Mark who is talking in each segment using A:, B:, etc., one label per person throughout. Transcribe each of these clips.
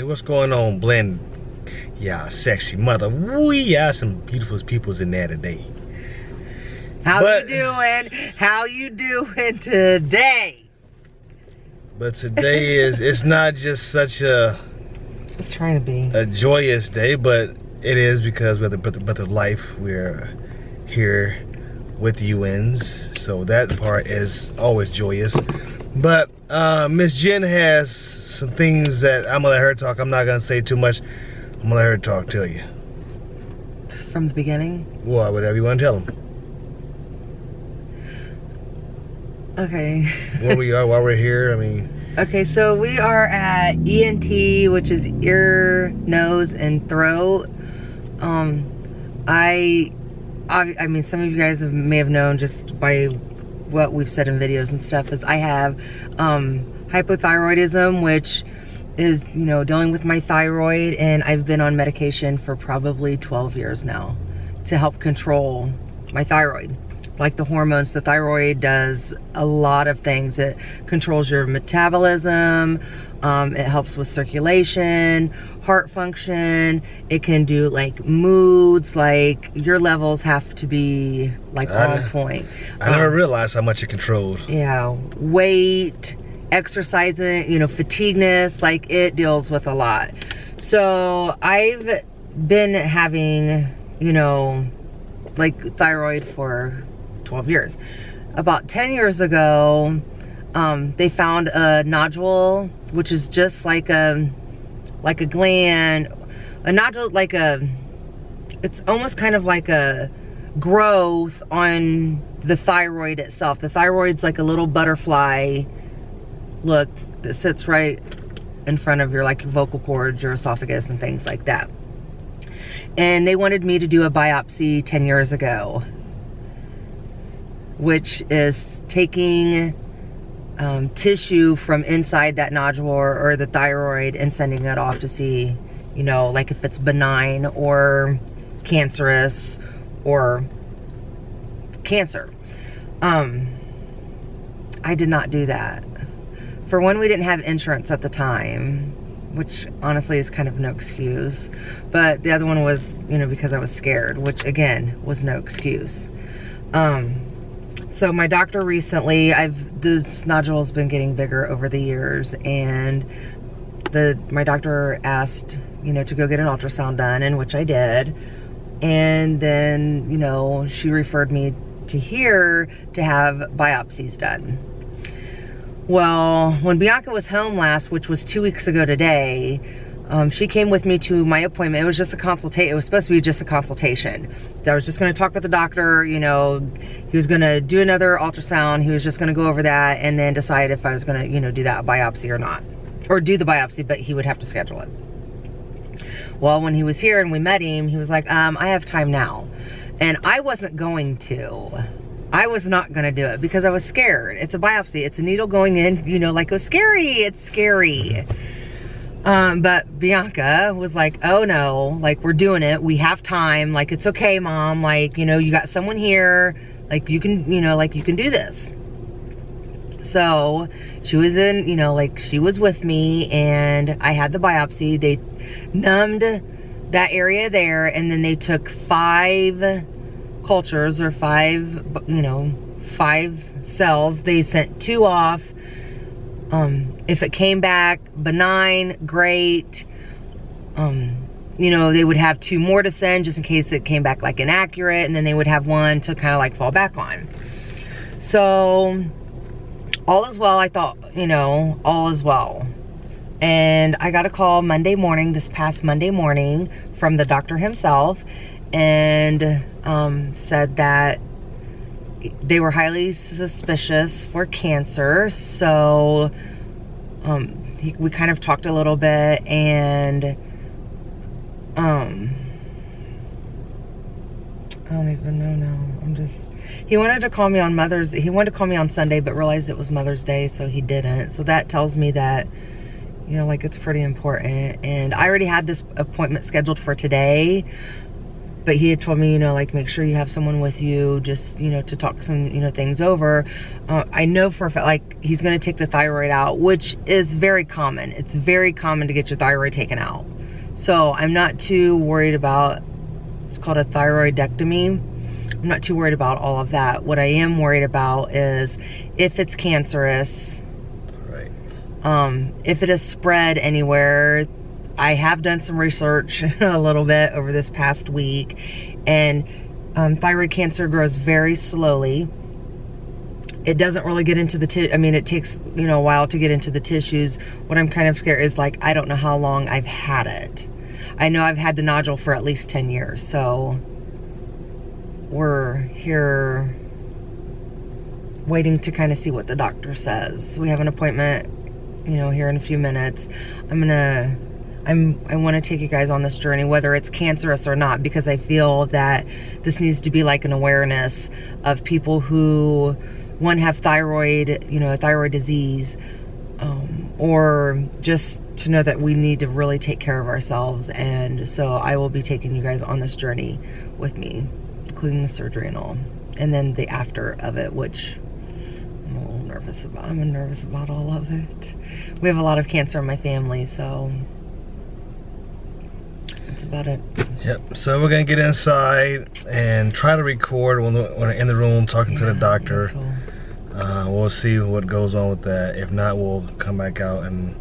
A: what's going on, Blend? Yeah, sexy mother. We got some beautiful peoples in there today.
B: How you doing? How you doing today?
A: But today it's not just such a
B: It's trying to be
A: a joyous day, but it is because we're the life. We're here with UNs, so that part is always joyous. But Miss Jen has some things that I'm gonna let her talk. I'm not gonna say too much. I'm gonna let her talk to you.
B: from the beginning.
A: Well, whatever you want to tell them.
B: Okay.
A: Where we are, while we're here, I mean.
B: Okay, so we are at ENT, which is ear, nose, and throat. I mean, some of you guys may have known just by what we've said in videos and stuff, is I have hypothyroidism, which is, you know, dealing with my thyroid, and I've been on medication for probably 12 years now to help control my thyroid. Like the hormones, the thyroid does a lot of things. It controls your metabolism, it helps with circulation, heart function. It can do like moods, like your levels have to be like on point.
A: I never realized how much it controlled.
B: Yeah, weight, exercising, you know, fatigueness, like it deals with a lot. So I've been having, you know, like thyroid for 12 years. About 10 years ago, they found a nodule, which is just like a gland. A nodule, like it's almost kind of like a growth on the thyroid itself. The thyroid's like a little butterfly, look, that sits right in front of your like vocal cords, your esophagus, and things like that. And they wanted me to do a biopsy 10 years ago, which is taking tissue from inside that nodule or the thyroid and sending it off to see, you know, like if it's benign or cancerous or cancer. I did not do that. For one, we didn't have insurance at the time, which honestly is kind of no excuse. But the other one was, you know, because I was scared, which again was no excuse. So my doctor recently, this nodule's been getting bigger over the years, and my doctor asked, you know, to go get an ultrasound done, in which I did. And then, you know, she referred me to here to have biopsies done. Well, when Bianca was home last, which was 2 weeks ago today, she came with me to my appointment. It was just a consultation. It was supposed to be just a consultation. I was just going to talk with the doctor, you know, he was going to do another ultrasound. He was just going to go over that and then decide if I was going to, you know, do that biopsy or not. Or do the biopsy, but he would have to schedule it. Well, when he was here and we met him, he was like, I have time now. And I wasn't going to. I was not going to do it because I was scared. It's a biopsy. It's a needle going in, you know, like, oh, scary. It's scary. But Bianca was like, oh no, like, we're doing it. We have time. Like, it's okay, Mom. Like, you know, you got someone here. Like, you can, you know, like, you can do this. So she was in, you know, like, she was with me, and I had the biopsy. They numbed that area there, and then they took 5 cultures, or 5, you know, 5 cells. They sent 2 off. If it came back benign, great. You know, they would have 2 more to send just in case it came back like inaccurate, and then they would have 1 to kind of like fall back on. So all is well. I thought, you know, all is well. And I got a call Monday morning, this past Monday morning, from the doctor himself, and said that they were highly suspicious for cancer. So we kind of talked a little bit, and I don't even know now. He wanted to call me on he wanted to call me on Sunday, but realized it was Mother's Day, so he didn't. So that tells me that, you know, like, it's pretty important. And I already had this appointment scheduled for today, but he had told me, you know, like, make sure you have someone with you, just, you know, to talk some, you know, things over. I know for a fact, like, he's going to take the thyroid out, which is very common. It's very common to get your thyroid taken out. So I'm not too worried about, it's called a thyroidectomy. I'm not too worried about all of that. What I am worried about is if it's cancerous,
A: Right.
B: If it has spread anywhere. I have done some research a little bit over this past week, and thyroid cancer grows very slowly. It doesn't really get into the I mean, it takes, you know, a while to get into the tissues. What I'm kind of scared is, like, I don't know how long I've had it. I know I've had the nodule for at least 10 years, so we're here waiting to kind of see what the doctor says. We have an appointment, you know, here in a few minutes. I want to take you guys on this journey, whether it's cancerous or not, because I feel that this needs to be like an awareness of people who, one, have thyroid, you know, a thyroid disease, or just to know that we need to really take care of ourselves. And so I will be taking you guys on this journey with me, including the surgery and all, and then the after of it, which I'm a little nervous about. I'm nervous about all of it. We have a lot of cancer in my family, so that's about it.
A: Yep. So we're gonna get inside and try to record when we're in the room talking to the doctor. We'll see what goes on with that. If not, we'll come back out and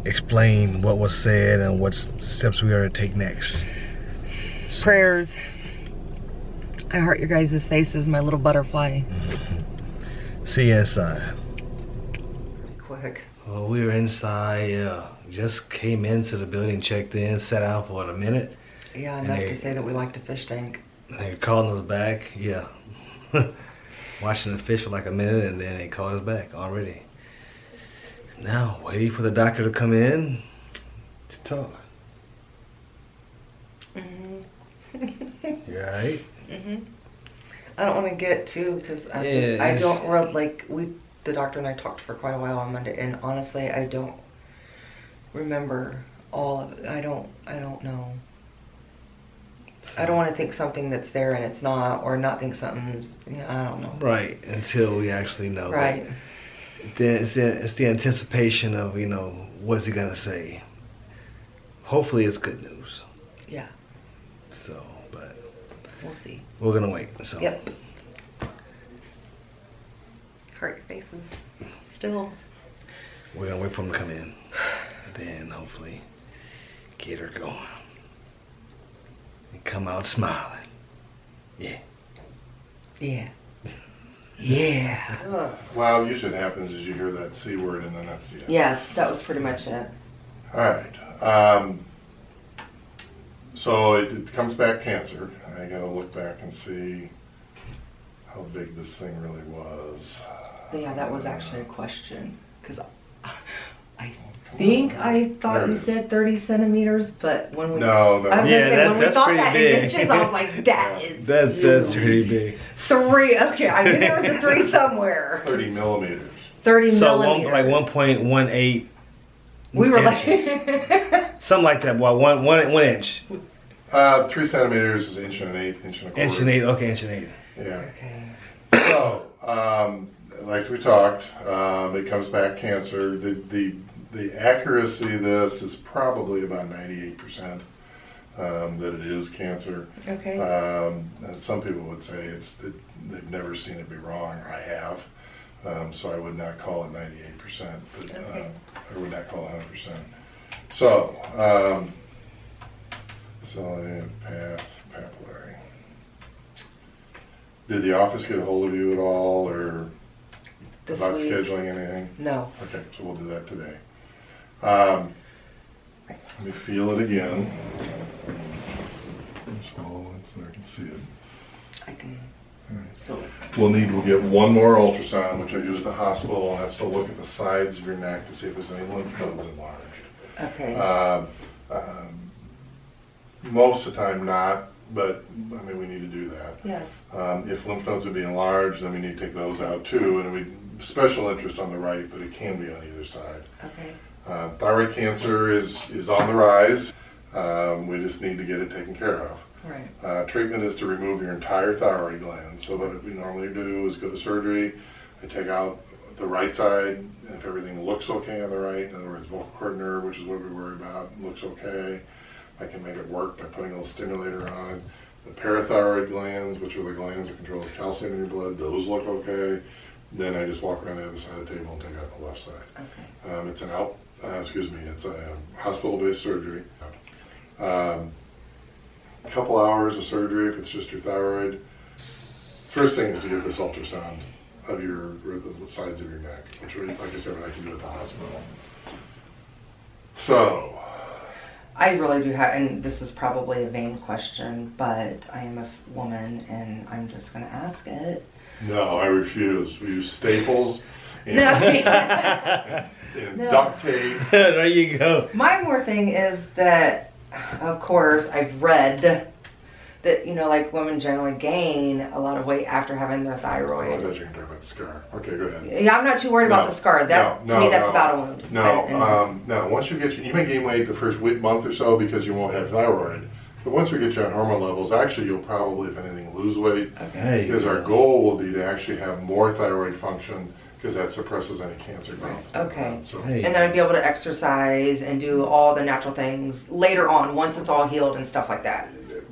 A: explain what was said and what steps we are to take next. So.
B: Prayers. I heart your guys' faces, my little butterfly.
A: See you inside.
B: Quick.
A: Well, we were inside. Just came into the building, checked in, sat down for a minute.
B: Yeah, enough to say that we like to fish tank.
A: They called us back. Yeah. Watching the fish for like a minute, and then they called us back already. Now, waiting for the doctor to come in to talk. You alright?
B: I don't want to get too, because I don't really, like, the doctor and I talked for quite a while on Monday, and honestly, I don't remember all of it. I don't know. I don't want to think something that's there and it's not, or not think something's, you know, I don't know.
A: Right, until we actually know.
B: Right.
A: Then it's the anticipation of, you know, what's he gonna say. Hopefully it's good news.
B: Yeah.
A: So, but
B: we'll see.
A: We're gonna wait. So.
B: Yep. Hurt your faces. Still.
A: We're gonna wait for him to come in. Then hopefully get her going. And come out smiling. Yeah.
B: Yeah. Yeah.
C: Well, usually what happens is you hear that C word and then that's the end.
B: Yes, that was pretty much it.
C: Alright. So it comes back cancer. I gotta look back and see how big this thing really was.
B: Yeah, that was actually a question. Because I think I thought you said 30 centimeters, but when we...
C: No.
B: I was gonna say, when we thought that in inches, I was like,
A: that's pretty big.
B: 3, okay, I knew there was a 3 somewhere.
C: 30 millimeters.
B: 30
A: so
B: millimeters.
A: like 1.18
B: We were
A: inches.
B: like...
A: Something like that, well, one inch.
C: 3 centimeters is 1.1 inch, 1.25 inches.
A: Inch and 8, okay, inch and 8.
C: Yeah.
B: Okay.
C: So, like we talked, it comes back cancer. The accuracy of this is probably about 98% that it is cancer.
B: Okay.
C: And some people would say they've never seen it be wrong. I have. So I would not call it 98%, but I would not call it 100%. So, papillary. Did the office get a hold of you at all, or about scheduling anything?
B: No.
C: Okay, so we'll do that today. Let me feel it again. So I can see it.
B: I can feel it.
C: We'll get one more ultrasound, which I use at the hospital, and that's to look at the sides of your neck to see if there's any lymph nodes enlarged.
B: Okay.
C: Most of the time not, but I mean we need to do that.
B: Yes.
C: If lymph nodes would be enlarged, then we need to take those out too, and we special interest on the right, but it can be on either side.
B: Okay.
C: Thyroid cancer is on the rise. We just need to get it taken care of.
B: Right.
C: Treatment is to remove your entire thyroid gland. So what we normally do is go to surgery. I take out the right side, and if everything looks okay on the right, in other words, vocal cord nerve, which is what we worry about, looks okay, I can make it work by putting a little stimulator on. The parathyroid glands, which are the glands that control the calcium in your blood, those look okay. Then I just walk around the other side of the table and take out the left side.
B: Okay.
C: It's it's a hospital-based surgery. Couple hours of surgery if it's just your thyroid. First thing is to get this ultrasound of the sides of your neck, which, like I said, I can do at the hospital. So,
B: I really do have, and this is probably a vain question, but I am a woman, and I'm just going to ask it.
C: No, I refuse. We use staples and,
B: No.
C: and duct tape.
A: There you go.
B: My more thing is that, of course, I've read that, you know, like women generally gain a lot of weight after having their
C: Oh, I
B: thyroid.
C: thought you can talk about the scar. Okay, go ahead.
B: Yeah, I'm not too worried about the scar. That to me, that's about a wound.
C: No. Once you may gain weight the first month or so because you won't have thyroid. But once we get you on hormone levels, actually you'll probably, if anything, lose weight.
B: Okay.
C: Because our goal will be to actually have more thyroid function because that suppresses any cancer growth.
B: Okay.
C: So,
B: And then I'd be able to exercise and do all the natural things later on once it's all healed and stuff like that.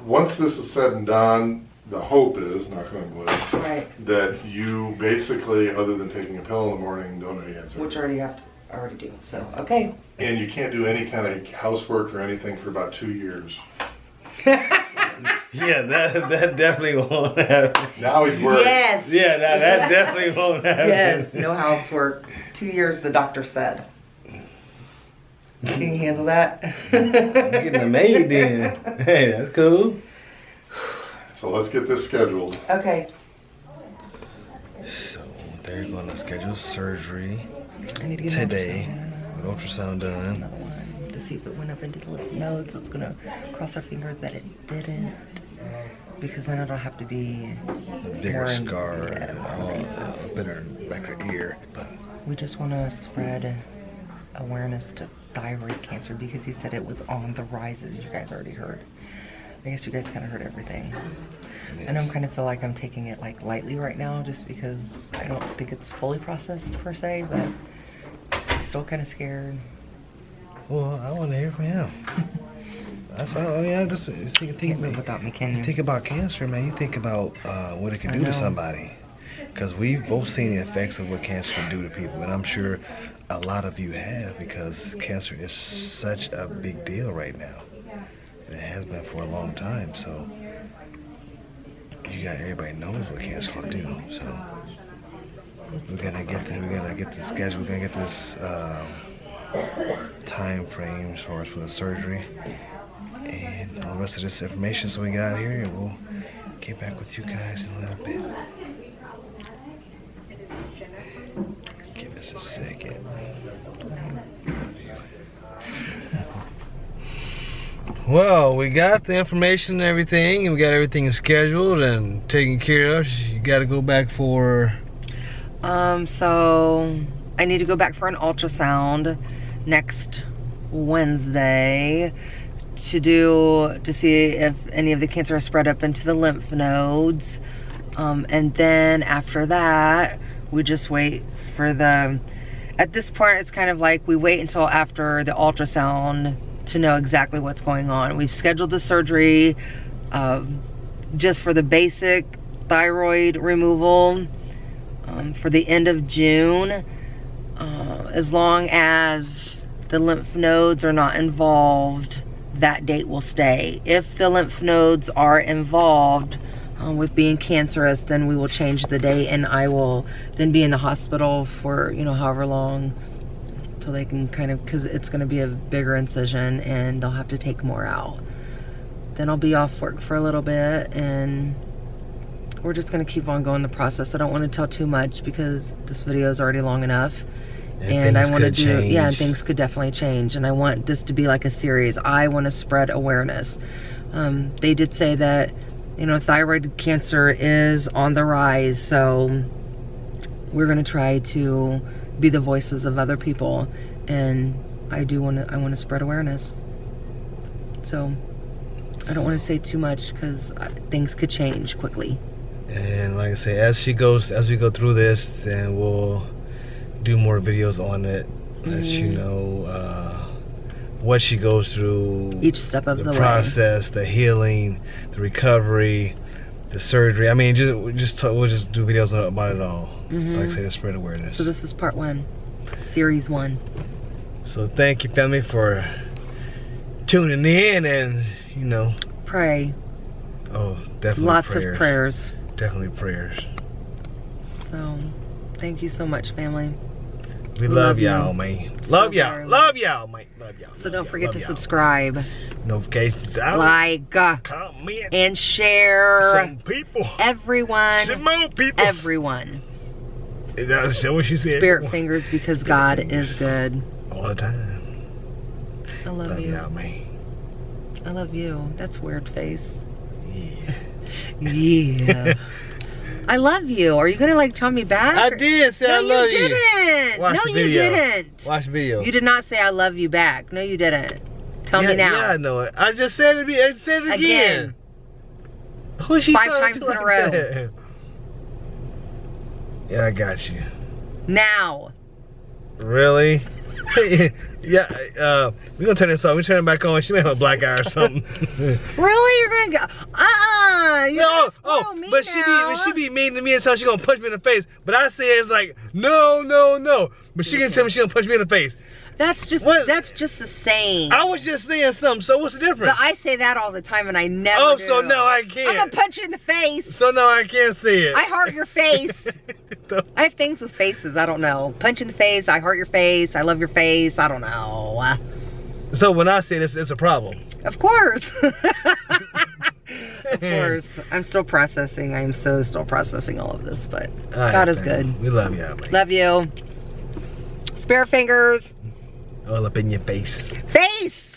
C: once this is said and done, the hope is, knock on wood,
B: Right.
C: that you basically, other than taking a pill in the morning, don't know you had surgery.
B: Which I already do. So, okay.
C: And you can't do any kind of housework or anything for about 2 years.
A: Yeah, that definitely won't happen.
C: Now he's worried.
B: Yes.
A: Yeah, that definitely won't happen.
B: Yes, no housework. 2 years, the doctor said. Can you handle that?
A: You're getting a maid then. Hey, that's cool.
C: So let's get this scheduled.
B: Okay.
A: So they're going to schedule surgery
B: I need to get
A: today.
B: an
A: Ultrasound done.
B: another one to see if it went up into the lymph nodes. It's gonna cross our fingers that it didn't, because then it'll have to be
A: A bigger
B: more
A: scar
B: yeah,
A: and
B: more
A: all
B: invasive.
A: a better back her ear. But
B: We just want to spread awareness to thyroid cancer because he said it was on the rise, as you guys already heard. I guess you guys kind of heard everything. And I'm kind of feel like I'm taking it like lightly right now just because I don't think it's fully processed per se, but I'm still kind of scared.
A: well, I want to hear from him. That's all. I mean, I just think
B: Can't live without me, can
A: You
B: you?
A: think about cancer, man. You think about what it can do to
B: know.
A: somebody. Because we've both seen the effects of what cancer can do to people. And I'm sure a lot of you have, because cancer is such a big deal right now. And it has been for a long time. So everybody knows what cancer can do. So we're gonna get the schedule. We're gonna get this time frame as far as for the surgery and all the rest of this information. So we get out of here and we'll get back with you guys in a little bit. Give us a second. Well, we got the information and everything, and we got everything scheduled and taken care of. You got to go back for...
B: So I need to go back for an ultrasound next Wednesday to see if any of the cancer has spread up into the lymph nodes. And then after that, we just wait for at this point, it's kind of like we wait until after the ultrasound to know exactly what's going on. We've scheduled the surgery just for the basic thyroid removal for the end of June. As long as the lymph nodes are not involved, that date will stay. If the lymph nodes are involved with being cancerous, then we will change the date, and I will then be in the hospital for, however long, till they can because it's going to be a bigger incision and they'll have to take more out. Then I'll be off work for a little bit, and we're just going to keep on going the process. I don't want to tell too much because this video is already long enough. And I want to and things could definitely change. And I want this to be like a series. I want to spread awareness. They did say that, thyroid cancer is on the rise. So we're going to try to be the voices of other people. And I want to spread awareness. So I don't want to say too much because things could change quickly.
A: And like I say, as we go through this, then we'll do more videos on it. Let you know what she goes through,
B: Each step of the way.
A: process, the healing, the recovery, the surgery. I mean, we'll just do videos about it all. So like I say, to spread awareness.
B: So this is part 1, series 1.
A: So thank you, family, for tuning in, and you know,
B: Pray.
A: oh, definitely
B: Lots
A: prayers.
B: of prayers.
A: Definitely prayers.
B: So, thank you so much, family.
A: We love y'all, man. Love y'all. Love y'all, man. Love y'all.
B: So don't forget to subscribe,
A: Notifications out.
B: like,
A: Comment.
B: and share.
A: Some people.
B: Everyone.
A: Some more people.
B: Everyone.
A: That's what she said.
B: Spirit fingers, because God is good.
A: All the time.
B: I love
A: Love
B: you.
A: y'all, man.
B: I love you. That's weird face.
A: Yeah.
B: Yeah. I love you. Are you gonna like tell me back?
A: I did say I love you.
B: No, you didn't.
A: Watch
B: No,
A: the
B: you
A: video.
B: didn't.
A: Watch the video.
B: You did not say I love you back. No, you didn't. Tell me now.
A: Yeah, I know it. I just said it. I said it again. Who's she
B: 5
A: talking
B: times
A: to
B: in a
A: like
B: row.
A: that? Yeah, I got you.
B: Now.
A: Really? Yeah, we're gonna turn this off. We turn it back on. She may have a black eye or something.
B: Really? You're gonna go? You're gonna spoil me
A: but
B: now.
A: she be mean to me and so she gonna punch me in the face. But I say it's like no. But she can tell me she gonna punch me in the face.
B: That's just the same.
A: I was just saying something. So what's the difference?
B: But I say that all the time and I never
A: Oh,
B: do.
A: so no, I can't.
B: I'm gonna punch you in the face.
A: So no, I can't see it.
B: I heart your face. I have things with faces. I don't know. Punch in the face. I heart your face. I love your face. I don't know.
A: So when I say this, it's a problem.
B: Of course. Of course. I'm still processing. I am still processing all of this, but
A: All
B: God
A: right,
B: is
A: man.
B: good.
A: We love y'all, man.
B: Love you. Spirit fingers.
A: All up in your face.
B: Face.